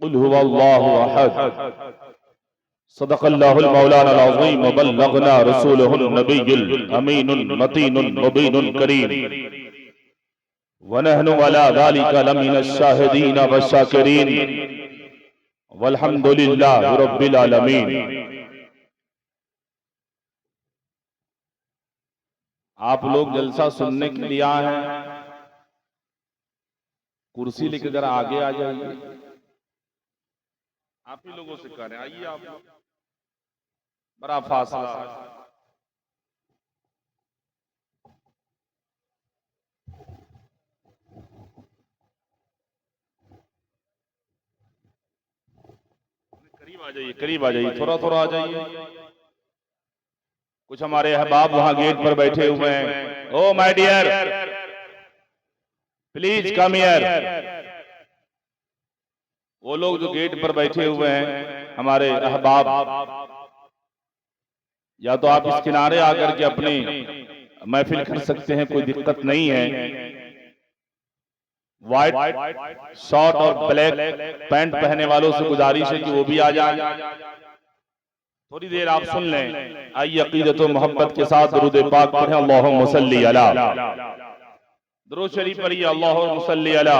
कुल हुवल्लाहु अहद। सदक़ल्लाहुल मौलाना अज़ीम व बल्लगना रसूलुहुन नबियुल अमीनुल मतीनुल मुबीनुल करीम व नहनु अला ज़ालिका लमिनश शाहिदीन व शाकिरीन वल्हम्दुलिल्लाहि रब्बिल आलमीन। आप लोग जलसा सुनने के लिए आए हैं, कुर्सी लेकर जरा आगे आ जाइए। आप ही लोगों से कह रहे हैं, आइए आप, बड़ा फासला। करीब आ जाइए, करीब आ जाइए, थोड़ा थोड़ा आ जाइए। कुछ हमारे अहबाब वहां गेट पर बैठे हुए हैं। Oh my dear, please come here. वो लोग जो गेट पर बैठे हुए हैं हमारे अहबाब, या तो आप इस किनारे आकर के अपनी महफिल कर सकते हैं, कोई दिक्कत नहीं है। व्हाइट शॉर्ट और ब्लैक पैंट पहने वालों से गुजारिश है कि वो भी आ जाए। थोड़ी देर आप सुन लें। आइए अकीदत और मोहब्बत के साथ दुरूद पाक पढ़ें। अल्लाहुम्मा सल्ली अला, दुरूद शरीफ पढ़िए। अल्लाहुम्मा सल्ली अला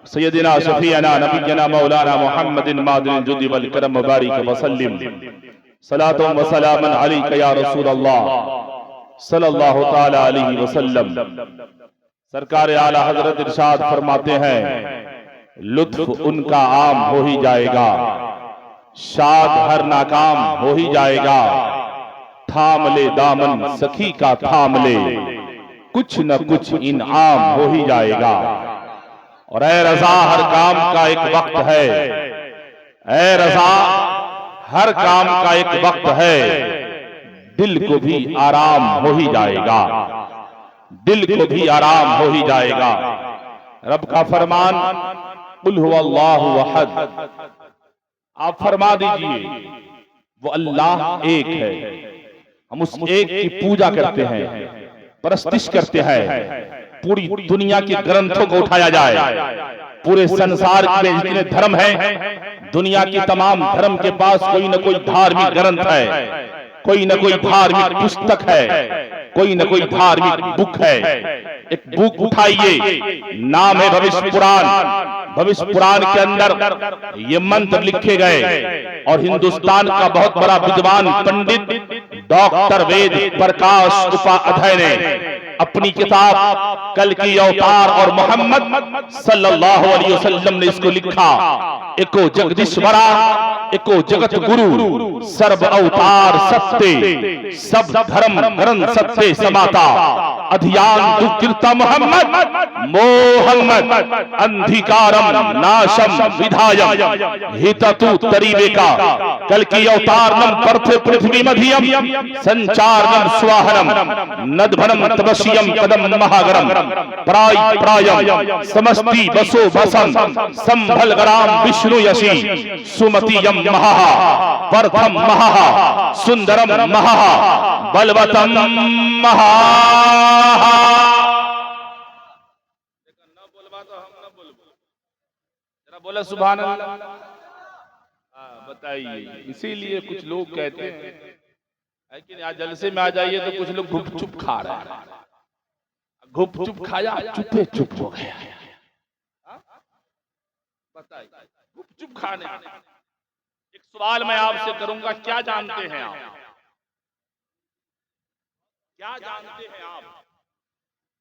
सय्यदिना शफीअना नबियना मौलाना मुहम्मदिन मादिन जुदी वल करम मुबारक वसल्लिम सलातो व सलामन अलैका या रसूल अल्लाह सल्लल्लाहु तआला अलैहि वसल्लम। सरकार आला हजरत इरशाद फरमाते हैं, लुत्फ उनका आम हो ही जाएगा, शाद हर नाकाम हो ही जाएगा। थाम ले दामन सखी का थाम ले, कुछ न कुछ इनाम हो ही जाएगा। और ऐ रज़ा हर काम का एक वक्त है, ऐ रज़ा हर काम का एक वक्त है, दिल को भी आराम हो ही जाएगा, दिल को भी आराम हो ही जाएगा। रब का फरमान कुल हुवल्लाहु अहद। आप फरमा दीजिए वो अल्लाह एक है, हम उस एक की पूजा करते हैं, परस्तिश करते हैं। पूरी दुनिया के ग्रंथों को उठाया जाए, पूरे संसार में जितने धर्म हैं, दुनिया के तमाम धर्म के पास कोई न कोई धार्मिक ग्रंथ है, कोई न कोई धार्मिक पुस्तक है, कोई न कोई धार्मिक बुक है। एक बुक उठाइए, नाम है भविष्य पुराण। भविष्य पुराण के अंदर ये मंत्र लिखे गए और हिंदुस्तान का बहुत बड़ा विद्वान पंडित डॉक्टर वेद प्रकाश उपाध्याय ने अपनी किताब कल की अवतार और मोहम्मद सल्लल्लाहु अलैहि वसल्लम ने इसको लिखा। एको जगदीश्वरा एको जगत गुरु, सर्व अवतार सत्य, सब धर्म ग्रंथ सत्य समाता। अधियान दुकीर्ता मोहम्मद मोहम्मद अंधिकारम नाशम विधायम हिततु तरीवेका। कल की अवतार नम पर्थे पृथ्वी मधियम संचारम स्वाहनम नदभनम तपस्यम कदम महागरम प्राय प्रायम समस्ति बसो बसम संभल ग्राम विष्णु यशी सुमतियम महा प्रथम महा सुंदरम महा बलवतम महा। बोला सुभान अल्लाह। बताइए, इसीलिए कुछ लोग कहते हैं कि आज जलसे में आ जाइए तो कुछ लोग गुपचुप खा रहे हैं। गुपचुप खाया, चुपे चुप हो गया। बताइए, गुपचुप खाने। एक सवाल मैं आपसे करूंगा, क्या जानते हैं आप? क्या जानते हैं आप?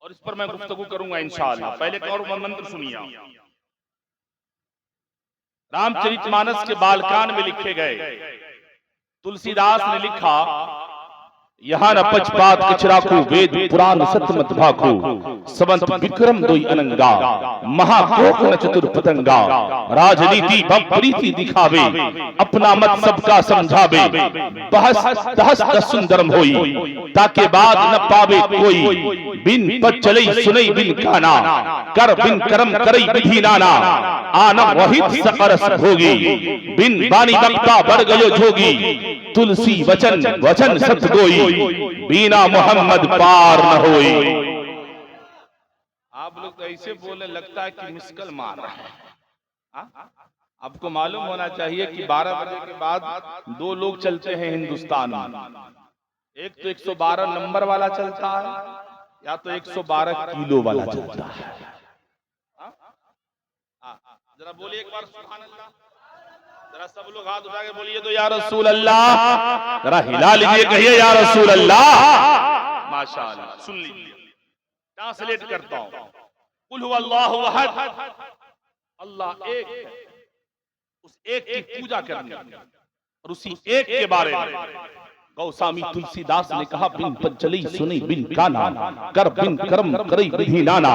और इस पर मैं गुफ्तगू करूंगा इंशाअल्लाह। पहले एक और मंत्र सुनिए। रामचरितमानस के बालकांड में लिखे गए, तुलसीदास ने लिखा, यहाँ न पचपात कचराखू वेद पुराण सतमत भाखू संवत विक्रम दोई अनंगा महाकोक न चतुर पतंगा राजनीति बम प्रीति दिखावे अपना मत सबका समझावे बहस दहस सुंदरम होई ताके बाद न पावे कोई बिन पद चलई सुनई बिन काना कर बिन कर्म करई विधि नाना आनम वहित सकरस भोगी बिन बानी बक्ता बढ़ गयो जोगी तुलसी वचन वचन सत गोई बीना मोहम्मद पार न होई। आप लोग तो ऐसे बोलने लगता है कि मुश्किल मार रहा है। आपको मालूम होना चाहिए कि 12 बजे के बाद दो लोग चलते हैं हिंदुस्तान में, एक तो 112 नंबर वाला चलता है या तो 112 किलो वाला चलता है। जरा बोलिए एक बार सुभान अल्लाह, जरा सब लोग हाथ उठा के बोलिए तो या रसूल अल्लाह, जरा हिला लीजिए, कहिए या रसूल अल्लाह। माशाअल्लाह, सुन लीजिए, ट्रांसलेट करता हूं। कुल हुवल्लाहु अहद, अल्लाह एक है, उस एक की पूजा करनी और उसी एक के बारे में गौस्वामी तुलसीदास ने कहा, बिन पंचली सुनी बिन काना, कर बिन कर्म करई विधि नाना।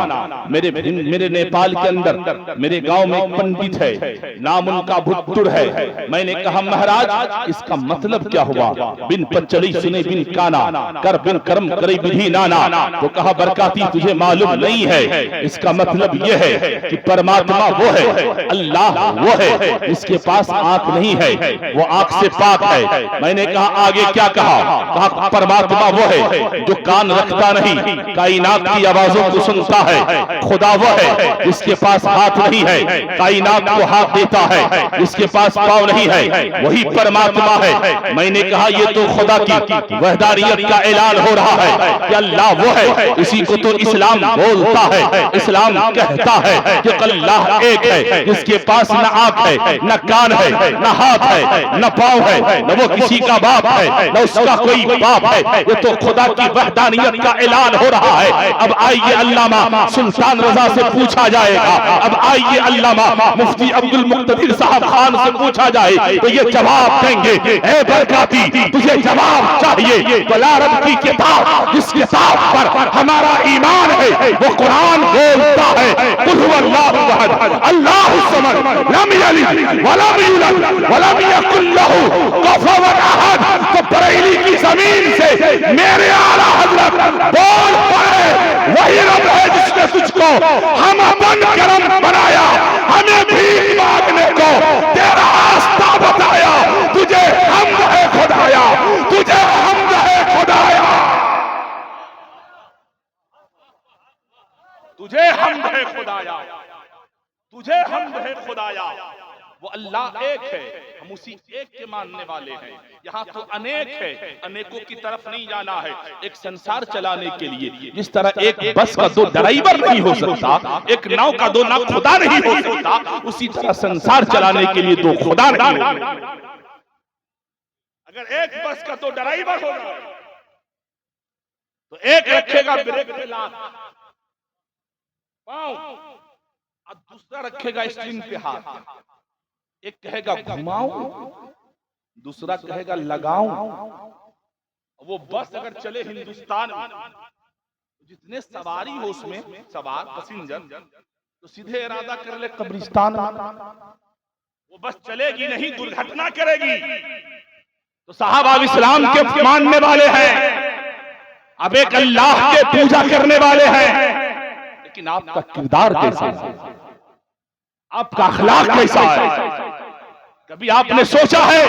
मेरे नेपाल के अंदर मेरे गांव में एक पंडित है, नाम उनका भुट्टुर है। मैंने कहा महाराज इसका मतलब क्या हुआ, बिन पंचली सुने बिन काना, कर बिन कर्म करई विधि नाना। तो कहा बरकाती तुझे मालूम नहीं है, इसका मतलब यह है कि परमात्मा वो है, अल्लाह वो है, इसके पास आंख नहीं है, वो आंख से पाक है। मैंने कहा आगे क्या कहा परमात्मा वो है जो कान रखता नहीं, कायनात की आवाजों को सुनता है। खुदा वो है जिसके पास हाथ नहीं है, कायनात को हाथ देता है, जिसके पास पांव नहीं है, वही परमात्मा है। मैंने कहा ये तो खुदा की वहदानियत का ऐलान हो रहा है कि अल्लाह वो है। इसी को तो इस्लाम बोलता है, इस्लाम कहता है कि अल्लाह एक है, जिसके पास न आंख है, न कान है, न हाथ है, न पांव है, न वो किसी का बाप है, न उसका कोई बाप है। ये तो खुदा की वहदानियत का ऐलान हो रहा है। अब आइए अल्लामा सुल्तान रजा से पूछा जाएगा, अब आइए अल्लामा मुफ्ती अब्दुल मुक्तदिर साहब खान से पूछा जाए तो ये जवाब देंगे, ए बरकाती तुझे जवाब चाहिए। बलारब की किताब, जिस किताब पर हमारा ईमान है, वो कुरान बोलता है कुल हुवल्लाहु अहद, अल्लाहु समद, लम यलिद वलम यूलद वलम यकुल लहू कुफुवन अहद। तो बरेली की जमीन से मेरे आला हजरत बोल पड़े, वही रब है जिसने तुझको हम अपन करम बनाया, हमें भीख मांगने को तेरा रास्ता बताया। तुझे हमद है खुदाया, तुझे हमद है खुदाया, तुझे हमद है खुदाया, तुझे हमद है खुदाया। वो अल्लाह एक है, हम उसी एक के मानने वाले हैं। यहाँ तो अनेक है, अनेकों की तरफ नहीं जाना है। एक संसार चलाने के लिए जिस तरह एक बस का दो ड्राइवर नहीं हो सकता, एक नाव का दो नाव खुदा नहीं हो सकता, उसी तरह संसार चलाने के लिए दो खुदा नहीं हो सकता। अगर एक बस का दो ड्राइवर होगा तो एक रखेगा ब्रेक पे पांव और दूसरा रखेगा स्टीयरिंग पे हाथ। एक कहेगा घुमाऊं, दूसरा कहेगा लगाऊं। वो बस अगर चले हिंदुस्तान में, जितने सवारी हो उसमें सवार पैसेंजर, तो सीधे इरादा कर ले कब्रिस्तान। वो बस चलेगी नहीं, दुर्घटना करेगी। तो साहब आप इस्लाम के मानने वाले हैं, अब एक अल्लाह के पूजा करने वाले हैं, लेकिन आपका किरदार कैसा है, आपका अखलाक कैसा है? कभी आपने सोचा है?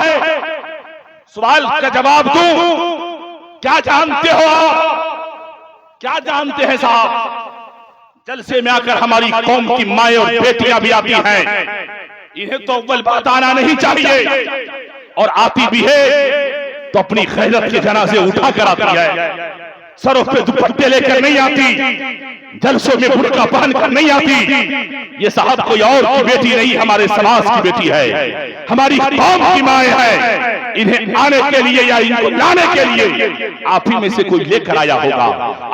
सवाल का जवाब दूं, क्या जानते हो आप, क्या जानते हैं साहब? जलसे में आकर हमारी कौम की माएं और बेटियां भी आती हैं, इन्हें तो अव्वल बात आना नहीं चाहिए, और आती भी है तो अपनी खैरत के जनाजे उठा कर आती है, सरों पे दुपट्टे लेकर नहीं आती, जलसों में बुर्का पहन कर नहीं आती। ये साहब कोई और की बेटी नहीं, हमारे समाज की बेटी है, हमारी कौम की माएं है। इन्हें आने के लिए या इनको लाने के लिए आप ही में से कोई लेकर आया होगा,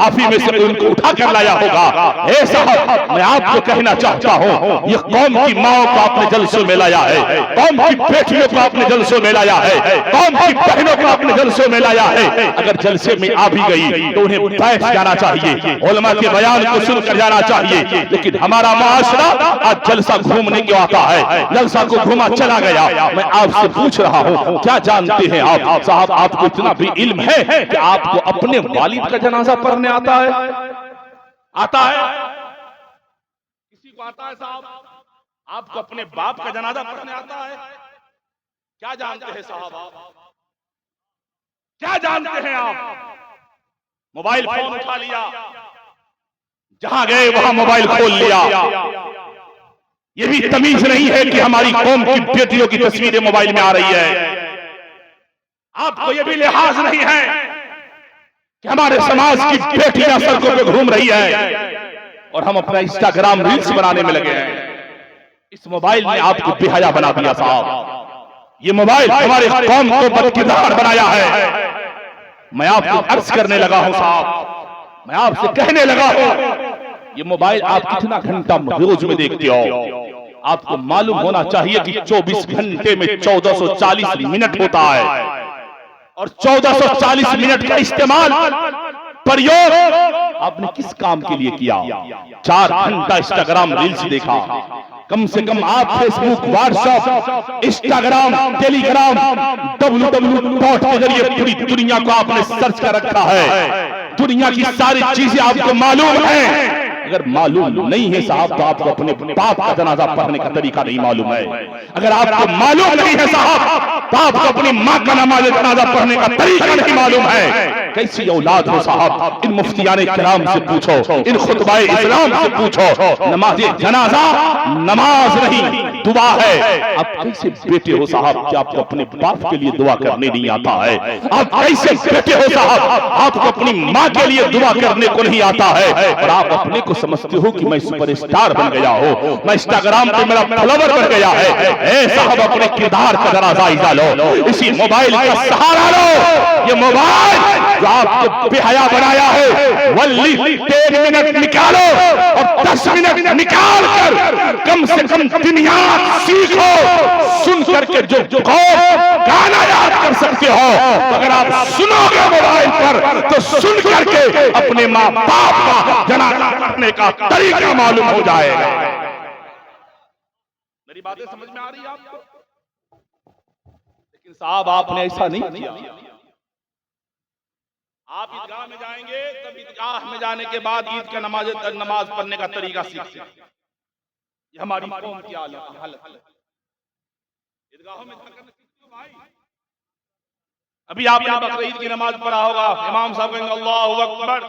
आप ही में से कोई उनको उठा कर लाया होगा। ए साहब, मैं आपको कहना चाहता हूँ, ये कौम की माओं को आपने जलसों में लाया है, कौम की बेटियों को आपने जलसों में लाया है, कौम की बहनों को आपने जलसों में लाया है। अगर जलसे में आ भी गई तो उन्हें बैठ जाना चाहिए, उलमा के बयान को सुनकर जाना चाहिए। लेकिन हमारा मुआशरा आज जलसा घूमने क्यों आता है, जलसा को घूमा चला गया। मैं आपसे पूछ रहा हूँ, क्या जानते हैं आप साहब, आपको इतना भी इल्म है कि आपको अपने वालिद का जनाजा पढ़ने आता है? आता है? किसी को आता है साहब? आपको अपने बाप का जनाजा पढ़ने आता है? क्या जानते हैं साहब आप, क्या जानते हैं आप? मोबाइल फोन उठा लिया, जहां गए वहां मोबाइल खोल लिया, ये भी तमीज नहीं है कि हमारी कौम की बेटियों की तस्वीरें मोबाइल में आ रही है। आपको ये भी लिहाज नहीं है कि हमारे समाज की बेटियां सड़कों पे घूम रही है और हम अपना इंस्टाग्राम रील्स बनाने में लगे हैं। इस मोबाइल ने आपको बेहया बना दिया साहब। ये मोबाइल हमारे कौम को बदकिरदार बनाया है। मैं आपको अर्ज करने लगा हूं साहब, मैं आपसे कहने लगा हूं, ये मोबाइल आप कितना घंटा रोज में देखते हो? आपको मालूम होना चाहिए कि 24 घंटे में 1440 मिनट होता है और 1440 मिनट का इस्तेमाल प्रयोग आपने किस काम के लिए किया? 4 घंटा इंस्टाग्राम रील्स देखा। कम से कम आप Facebook, WhatsApp, Instagram, Telegram, www के जरिए पूरी दुनिया को आपने सर्च कर रखा है। दुनिया की सारी चीजें आपको मालूम है। अगर मालूम नहीं है साहब तो आपको अपने बाप का जनाजा पढ़ने का तरीका नहीं मालूम है। अगर आपको मालूम नहीं है साहब तो आपको अपनी माँ का नमाज जनाजा पढ़ने का तरीका नहीं मालूम है। कैसी औलाद हो साहब? इन मुफ्तियाने किराम से पूछो, इन खुतबाए इस्लाम से पूछो, नमाज जनाजा नमाज नहीं दुआ है। आप कैसे बेटे हो साहब कि आपको अपने बाप के लिए दुआ करने नहीं आता है? आप कैसे बेटे हो साहब आपको अपनी माँ के लिए दुआ करने को नहीं आता है? और आप अपने को समझते हो कि मैं सुपरस्टार बन गया हो, मैं इंस्टाग्राम पे मेरा फॉलोवर बढ़ गया है। साहब अपने किरदार का जरा जायजा लो, इसी मोबाइल का सहारा लो। ये मोबाइल जो आपको बेहया बनाया है, वल्ली 1 मिनट निकालो और 10 मिनट निकाल कर कम से कम दुनिया सीखो। सुन करके जो गाना याद कर सकते हो, अगर आप सुनोगे मोबाइल पर तो सुन करके अपने माँ बाप का जनाजा करने का तरीका मालूम हो जाएगा। मेरी बातें समझ में आ रही है आपको? लेकिन साहब आपने ऐसा नहीं किया। आप ईदगाह में जाएंगे तब ईदगाह में जाने के बाद ईद का नमाज पढ़ने का तरीका सीखते हैं। ये हमारी कौम की हालत है। ईदगाहों में जाकर सीखो भाई। अभी आपने बकरीद की नमाज पढ़ा होगा, इमाम साहब कहेंगे अल्लाहु अकबर,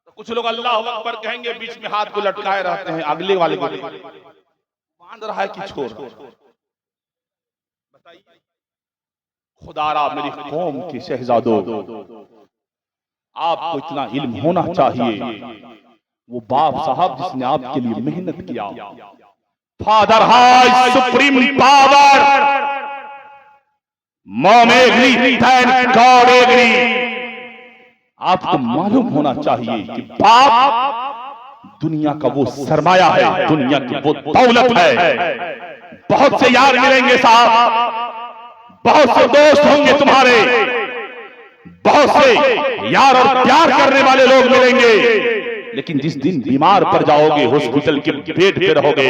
तो कुछ लोग अल्लाहु अकबर कहेंगे, बीच में हाथ को लटकाए रहते हैं, अगले वाले को बांध रहा है कि छोड़। बताइए खुदारा मेरी कौम के शहजादों, आपको इतना इल्म होना चाहिए। वो बाप साहब जिसने आपके लिए मेहनत किया, father high supreme power, mom agree, thank God agree. आपको मालूम होना चाहिए कि बाप दुनिया का वो सरमाया है, दुनिया की वो दौलत है। बहुत से यार मिलेंगे साहब, बहुत से दोस्त होंगे तुम्हारे, बहुत से यार और प्यार करने वाले लोग मिलेंगे, लेकिन जिस दिन बीमार पड़ जाओगे, हॉस्पिटल के बेड पे रहोगे,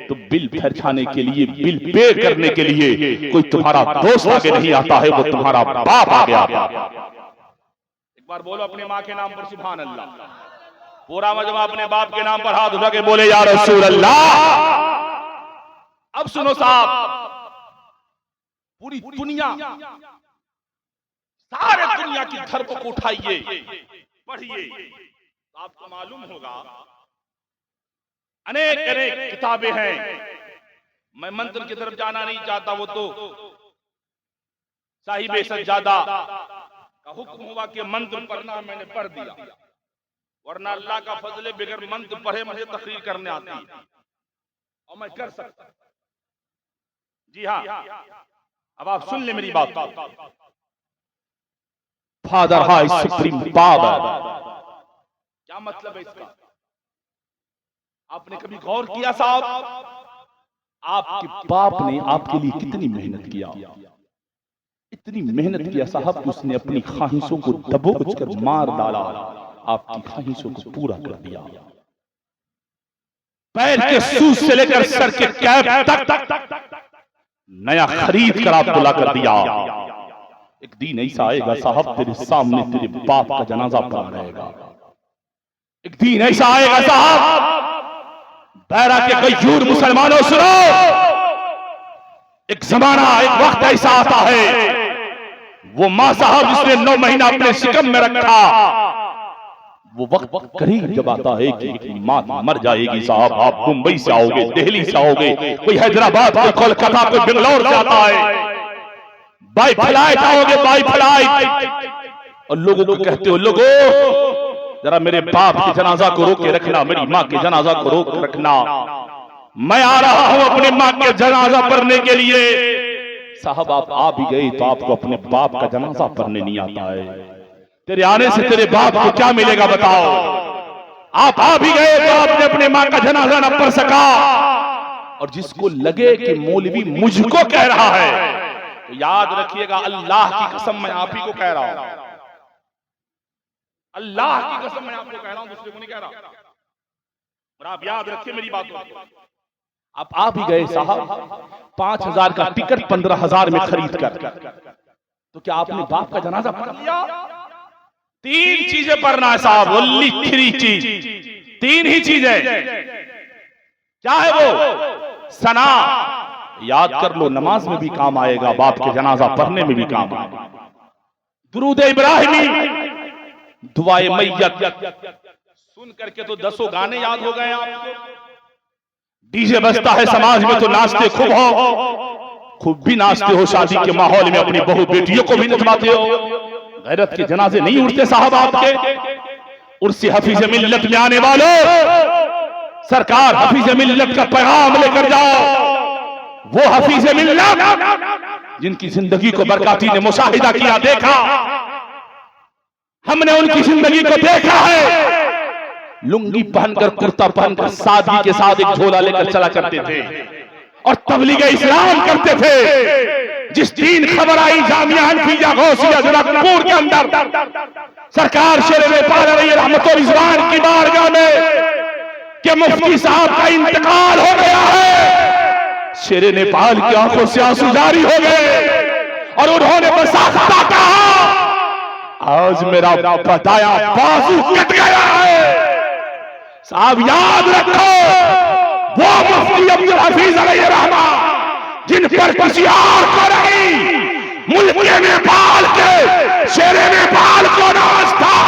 तो बिल खर्चाने के लिए, बिल पे करने के लिए कोई तुम्हारा दोस्त आगे नहीं आता है, वो तुम्हारा बाप आ गया। एक बार बोलो अपने माँ के नाम पर सुभान अल्लाह। पूरा मजमा अपने बाप के नाम पर हाथ उठा के बोले या रसूल अल्लाह। अब सुनो साहब, पूरी दुनिया, सारे दुनिया की धर्म को उठाइए, पढ़िए, आपको मालूम होगा अनेक अनेक किताबें हैं। मैं मंत्र की तरफ जाना नहीं चाहता, वो तो साहिबे सज्जादा का हुक्म हुआ कि मंत्र पढ़ना, मैंने पढ़ दिया, वरना अल्लाह का फजल बगैर मंत्र पढ़े मुझे तकरीर करने आती है और मैं कर सकता। जी हाँ, अब आप सुन ले मेरी बात। फादर हाई सुप्रीम पावर, क्या मतलब है इसका? आपने कभी गौर किया साहब, आपके बाप ने आपके लिए कितनी मेहनत किया? इतनी मेहनत किया साहब कि उसने अपनी ख्वाहिशों को दबोच कर मार डाला, आपकी ख्वाहिशों को पूरा कर दिया। पैर के सूज से लेकर सर के कैप तक नया खरीद कर आपको ला कर दिया। एक दिन ऐसा आएगा साहब, तेरे सामने तेरे बाप का जनाजा पड़ा रहेगा। एक दिन ऐसा आएगा साहब, बैरा के गयूर मुसलमानों सुनो, एक जमाना, एक वक्त ऐसा आता है, वो माँ साहब जिसने 9 महीना अपने शिकम में रखा, वो वक्त करीब जब आता है कि माँ मर जाएगी साहब, आप मुंबई से आओगे, दिल्ली से आओगे, कोई हैदराबाद, कोई कोलकाता, कोई बेंगलोर से आता है, बाई फ्लाइट आओगे, बाई फ्लाइट, और लोगों को कहते हो लोगों जरा मेरे बाप के जनाजा को रोक के रखना, मेरी माँ के जनाजा को रोक के रखना, मैं आ रहा हूं अपने माँ के जनाजा पढ़ने के लिए। साहब आप आ भी गए तो आपको अपने बाप का जनाजा पढ़ने नहीं आता है। तेरे आने से तेरे बाप को क्या मिलेगा बताओ? आप आ भी गए तो आपने अपने माँ का जनाजा न पढ़ सका। और जिसको लगे कि मौलवी मुझको कह रहा है तो याद रखिएगा, अल्लाह की कसम मैं आप ही को कह रहा हूं, अल्लाह की कसम मैं आपको कह रहा हूं, दूसरे को नहीं कह रहा। और आप याद रखिए मेरी बात को। आप आ भी गए साहब 5,000 का टिकट 15,000 में खरीद कर, तो क्या आपने बाप का जनाजा पढ़ लिया? 3 चीजें पढ़ना है साहब, ओनली 3 चीज, 3 ही चीजें। क्या है वो? सना, याद कर लो, नमाज में भी काम आएगा, बाप के जनाजा पढ़ने में भी काम आएगा। दुरूद इब्राहिमी, दुआए मैयत, सुन करके तो 10 गाने याद हो गए आपको। डीजे बजता है समाज में तो नाचते खूब हो, खूब भी नाचते हो, शादी के माहौल में अपनी बहू बेटियों को भी नचवाते हो। गैरत के जनाजे नहीं उठते साहब आपके। उर्सी हफीज मिल्लत में आने वालों, सरकार हफीज मिल्लत का पैगाम लेकर जाओ। वो हफीज मिल्लत जिनकी जिंदगी को बरकाती ने मुशाहिदा किया, देखा, हमने उनकी जिंदगी को देखा है। लुंगी पहनकर, कुर्ता पहनकर सादी के साथ एक झोला लेकर चला करते थे और तबलीग इस्लाम करते थे। जिस दिन खबर आई जामिया हनफिया गौसिया जनकपुर के अंदर सरकार शेर नेपाल रहमतुल रिजवान की बारगाह में कि मुफ्ती साहब का इंतकाल हो गया है, शेर नेपाल की आंखों से आंसू जारी हो गए और उन्होंने बसाख्ता कहा, आज मेरा बताया बाजू कट गया है। साहब याद रखो, वो मुफ्ती अब्दुल हफीज अलैहि रहमा जिन पर किसी और को नहीं, मुल्क नेपाल के शेरे नेपाल को नाज था,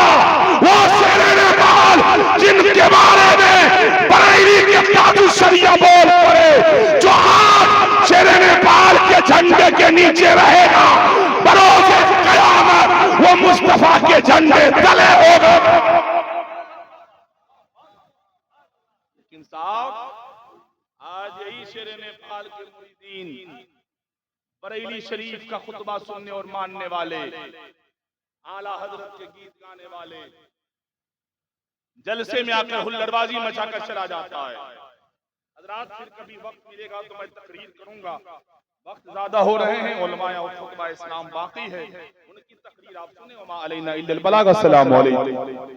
वो शेरे नेपाल जिनके बारे में बरेली के कादू शरिया बोल पड़े, जो आज शेरे नेपाल के झंडे के नीचे रहेगा, बरोज़े क़यामत वो मुस्तफा के झंडे तले होगा। लेकिन साहब आज यही शेरे नेपाल के मुरीदीन बरेली शरीफ का खुतबा सुनने और मानने वाले, आला हजरत के गीत गाने वाले, जलसे में आकर हुल्लड़बाजी मचाकर चला जाता है। हजरात फिर कभी वक्त मिलेगा तो मैं तकरीर करूंगा, वक्त ज्यादा हो रहे हैं, उलमाए और खुतबा इस्लाम बाकी है, उनकी तकरीर आप सुने। वमा अलैना इल्लल बलाग। अस्सलामु अलैकुम।